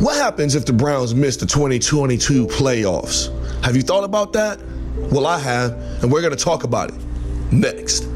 What happens if the Browns miss the 2022 playoffs? Have you thought about that? Well, I have, and we're going to talk about it next.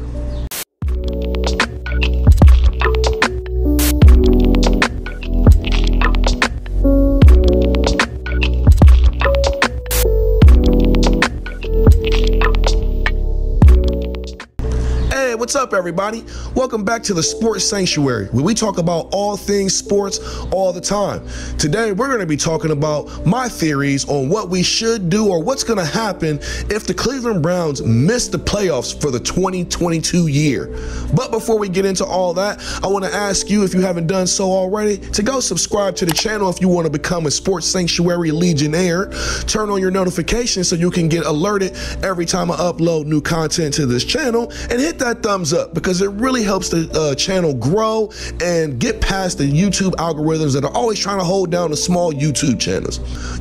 What's up, everybody? Welcome back to the Sports Sanctuary, where we talk about all things sports all the time. Today, we're going to be talking about my theories on what we should do or what's going to happen if the Cleveland Browns miss the playoffs for the 2022 year. But before we get into all that, I want to ask you, if you haven't done so already, to go subscribe to the channel if you want to become a Sports Sanctuary Legionnaire. Turn on your notifications so you can get alerted every time I upload new content to this channel, and hit that thumbs up because it really helps the channel grow and get past the YouTube algorithms that are always trying to hold down the small YouTube channels.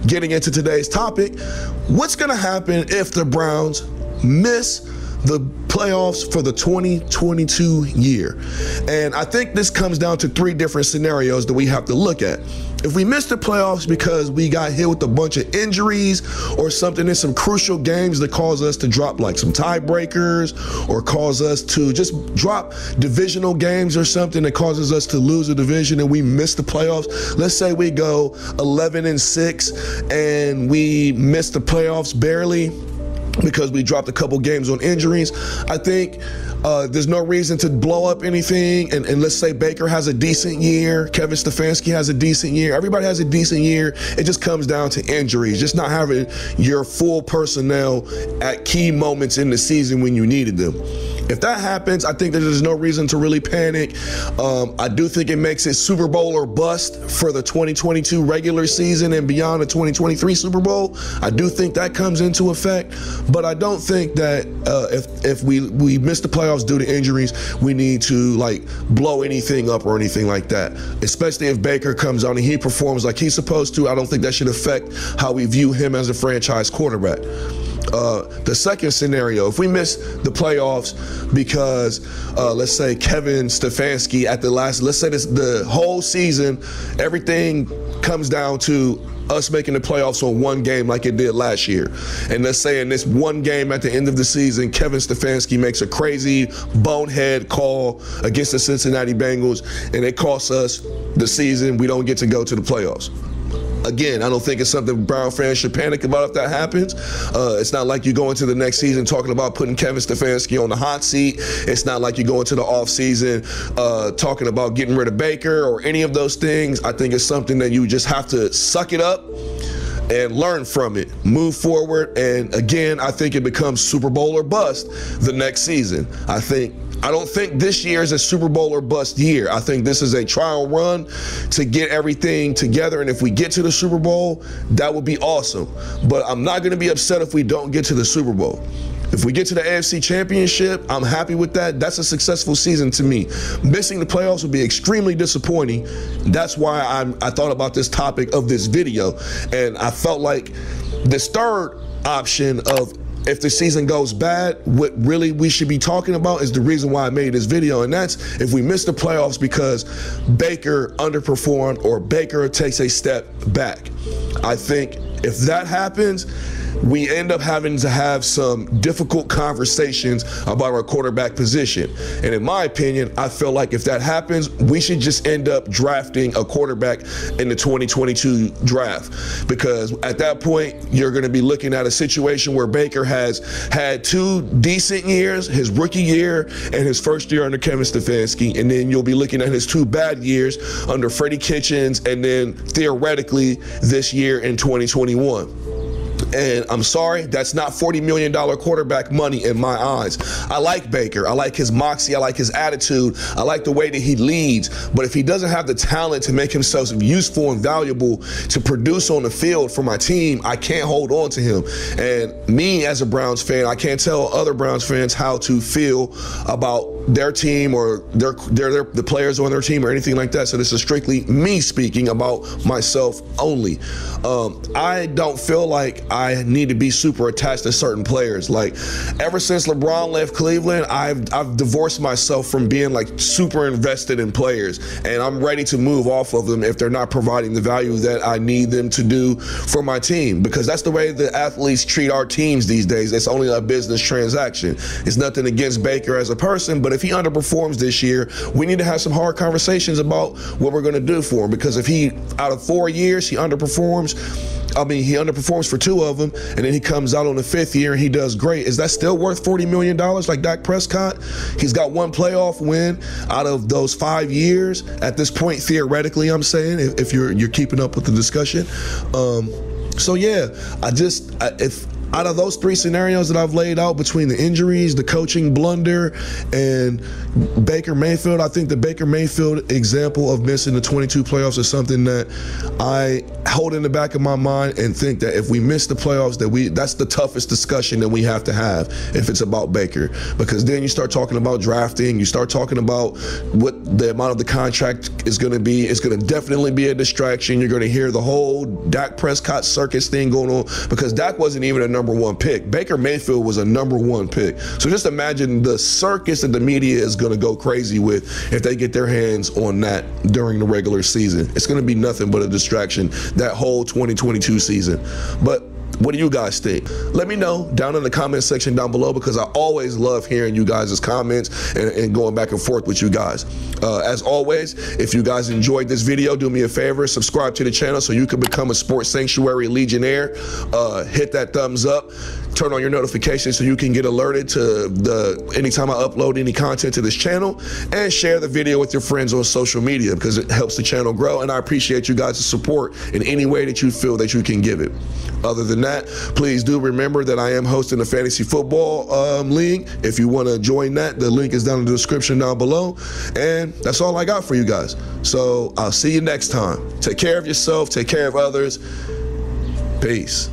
Getting into today's topic, what's going to happen if the Browns miss the playoffs for the 2022 year? And I think this comes down to three different scenarios that we have to look at. If we miss the playoffs because we got hit with a bunch of injuries or something in some crucial games that cause us to drop like some tiebreakers, or cause us to just drop divisional games or something that causes us to lose a division and we miss the playoffs. Let's say we go 11-6 and we miss the playoffs barely because we dropped a couple games on injuries. I think there's no reason to blow up anything. And let's say Baker has a decent year, Kevin Stefanski has a decent year, everybody has a decent year. It just comes down to injuries, just not having your full personnel at key moments in the season when you needed them. If that happens, I think that there's no reason to really panic. I do think it makes it Super Bowl or bust for the 2022 regular season and beyond the 2023 Super Bowl. I do think that comes into effect, but I don't think that if we miss the playoffs due to injuries, we need to like blow anything up or anything like that. Especially if Baker comes on and he performs like he's supposed to, I don't think that should affect how we view him as a franchise quarterback. The second scenario, if we miss the playoffs because let's say Kevin Stefanski at the last, let's say the whole season, everything comes down to us making the playoffs on one game like it did last year. And let's say in this one game at the end of the season, Kevin Stefanski makes a crazy bonehead call against the Cincinnati Bengals and it costs us the season. We don't get to go to the playoffs. Again, I don't think it's something Brown fans should panic about if that happens. It's not like you go into the next season talking about putting Kevin Stefanski on the hot seat. It's not like you go into the offseason talking about getting rid of Baker or any of those things. I think it's something that you just have to suck it up and learn from it, move forward. And again, I think it becomes Super Bowl or bust the next season. I don't think this year is a Super Bowl or bust year. I think this is a trial run to get everything together. And if we get to the Super Bowl, that would be awesome. But I'm not going to be upset if we don't get to the Super Bowl. If we get to the AFC Championship, I'm happy with that. That's a successful season to me. Missing the playoffs would be extremely disappointing. That's why I thought about this topic of this video. And I felt like this third option of if the season goes bad, what really we should be talking about is the reason why I made this video, and that's if we miss the playoffs because Baker underperformed or Baker takes a step back. I think if that happens, we end up having to have some difficult conversations about our quarterback position. And in my opinion, I feel like if that happens, we should just end up drafting a quarterback in the 2022 draft. Because at that point, you're going to be looking at a situation where Baker has had two decent years, his rookie year and his first year under Kevin Stefanski. And then you'll be looking at his two bad years under Freddie Kitchens and then theoretically this year in 2021. And I'm sorry, that's not $40 million quarterback money in my eyes. I like Baker. I like his moxie. I like his attitude. I like the way that he leads. But if he doesn't have the talent to make himself useful and valuable to produce on the field for my team, I can't hold on to him. And me as a Browns fan, I can't tell other Browns fans how to feel about their team or the players on their team or anything like that. So this is strictly me speaking about myself only. I don't feel like I need to be super attached to certain players. Like, ever since LeBron left Cleveland, I've divorced myself from being like super invested in players, and I'm ready to move off of them if they're not providing the value that I need them to do for my team, because that's the way the athletes treat our teams these days. It's only a business transaction. It's nothing against Baker as a person, but if he underperforms this year, we need to have some hard conversations about what we're going to do for him, because if he, out of 4 years, he underperforms for 2 of them, and then he comes out on the 5th year and he does great, is that still worth $40 million like Dak Prescott? He's got 1 playoff win out of those 5 years at this point, theoretically, I'm saying, if you're keeping up with the discussion. So yeah, if out of those 3 scenarios that I've laid out, between the injuries, the coaching blunder, and Baker Mayfield, I think the Baker Mayfield example of missing the 22 playoffs is something that I hold in the back of my mind and think that if we miss the playoffs, that's the toughest discussion that we have to have if it's about Baker. Because then you start talking about drafting, you start talking about what the amount of the contract is going to be. It's going to definitely be a distraction. You're going to hear the whole Dak Prescott circus thing going on, because Dak wasn't even a number 1 pick. Baker Mayfield was a number 1 pick. So just imagine the circus that the media is going to go crazy with if they get their hands on that during the regular season. It's going to be nothing but a distraction that whole 2022 season. But what do you guys think? Let me know down in the comment section down below, because I always love hearing you guys' comments and going back and forth with you guys. As always, if you guys enjoyed this video, do me a favor, subscribe to the channel so you can become a Sports Sanctuary Legionnaire. Hit that thumbs up. Turn on your notifications so you can get alerted to anytime I upload any content to this channel, and share the video with your friends on social media, because it helps the channel grow, and I appreciate you guys' support in any way that you feel that you can give it. Other than that, please do remember that I am hosting a fantasy football league. If you want to join that, the link is down in the description down below. And that's all I got for you guys. So I'll see you next time. Take care of yourself, take care of others. Peace.